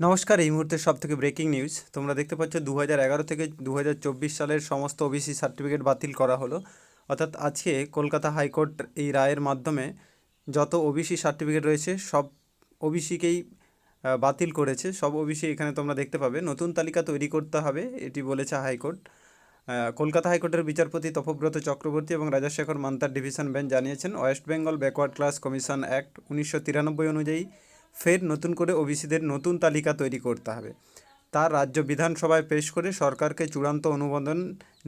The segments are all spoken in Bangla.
নমস্কার, এই মুহূর্তের সবথেকে ব্রেকিং নিউজ তোমরা দেখতে পাচ্ছ 2011 থেকে 2024 সালের সমস্ত ওবিসি সার্টিফিকেট বাতিল করা হলো। অর্থাৎ আজকে কলকাতা হাইকোর্ট এই রায়ের মাধ্যমে যত ওবিসি সার্টিফিকেট রয়েছে সব ওবিসিকেই বাতিল করেছে। সব ওবিসি এখানে তোমরা দেখতে পাবে। নতুন তালিকা তৈরি করতে হবে, এটি বলেছে হাইকোর্ট। কলকাতা হাইকোর্টের বিচারপতি তপব্রত চক্রবর্তী এবং রাজাশেখর মান্তার ডিভিশন বেঞ্চ জানিয়েছেন, West Bengal backward class commission act 1993 অনুযায়ী ফের নতুন করে ওবিসিদের নতুন তালিকা তৈরি করতে হবে। তার রাজ্য বিধানসভায় পেশ করে সরকারকে চূড়ান্ত অনুমোদন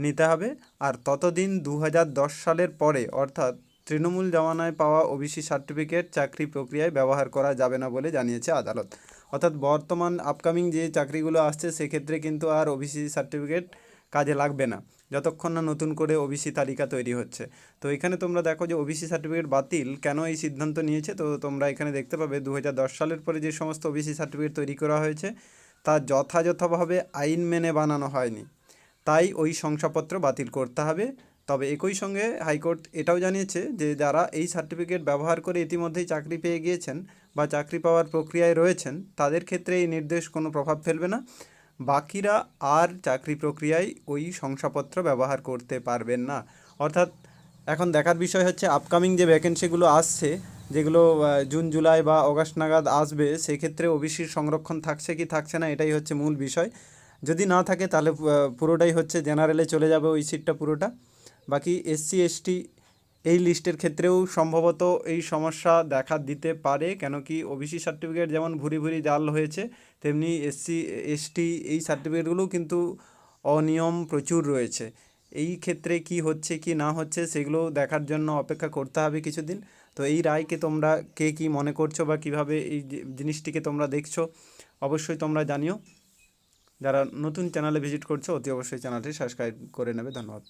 নিতে হবে। আর ততদিন 2010 সালের পরে অর্থাৎ তৃণমূল জমানায় পাওয়া ওবিসি সার্টিফিকেট চাকরি প্রক্রিয়ায় ব্যবহার করা যাবে না বলে জানিয়েছে আদালত। অর্থাৎ বর্তমান আপকামিং যে চাকরিগুলো আসছে সেক্ষেত্রে কিন্তু আর ওবিসি সার্টিফিকেট কাজে লাগবে না, যতক্ষণ না নতুন করে ওবিসি তালিকা তৈরি হচ্ছে। তো এখানে তোমরা দেখো যে ওবিসি সার্টিফিকেট বাতিল কেন এই সিদ্ধান্ত নিয়েছে। তো তোমরা এখানে দেখতে পাবে 2010 সালের পরে যে সমস্ত ওবিসি সার্টিফিকেট তৈরি করা হয়েছে তা যথাযথভাবে আইন মেনে বানানো হয়নি, তাই ওই শংসাপত্র বাতিল করতে হবে। তবে একই সঙ্গে হাইকোর্ট এটাও জানিয়েছে যে যারা এই সার্টিফিকেট ব্যবহার করে ইতিমধ্যেই চাকরি পেয়ে গিয়েছেন বা চাকরি পাওয়ার প্রক্রিয়ায় রয়েছেন তাদের ক্ষেত্রে এই নির্দেশ কোনো প্রভাব ফেলবে না। বাকিরা আর চাকরি প্রক্রিয়ায় ওই শংসাপত্র ব্যবহার করতে পারবেন না। অর্থাৎ এখন দেখার বিষয় হচ্ছে আপকামিং যে ভ্যাকেন্সিগুলো আসছে, যেগুলো জুন জুলাই বা অগাস্ট নাগাদ আসবে, সেক্ষেত্রে ওবিসির সংরক্ষণ থাকছে কি থাকছে না এটাই হচ্ছে মূল বিষয়। যদি না থাকে তাহলে পুরোটাই হচ্ছে জেনারেলে চলে যাবে ওই সিটটা পুরোটা। বাকি এসসি এসটি এই লিস্টের ক্ষেত্রেও সম্ভবত এই সমস্যা দেখা দিতে পারে, কেন কি ওবিসি সার্টিফিকেট যেমন ভুরি ভুরি জাল হয়েছে তেমনি এসসি এসটি এই সার্টিফিকেটগুলোও কিন্তু অনিয়ম প্রচুর রয়েছে। এই ক্ষেত্রে কি হচ্ছে কি না হচ্ছে সেগুলো দেখার জন্য অপেক্ষা করতে হবে কিছুদিন। তো এই রায়কে তোমরা কে কী মনে করছো বা কিভাবে এই জিনিসটিকে তোমরা দেখছো অবশ্যই তোমরা জানিও। যারা নতুন চ্যানেলে ভিজিট করছো অতি অবশ্যই চ্যানেলটি সাবস্ক্রাইব করে নেবে। ধন্যবাদ।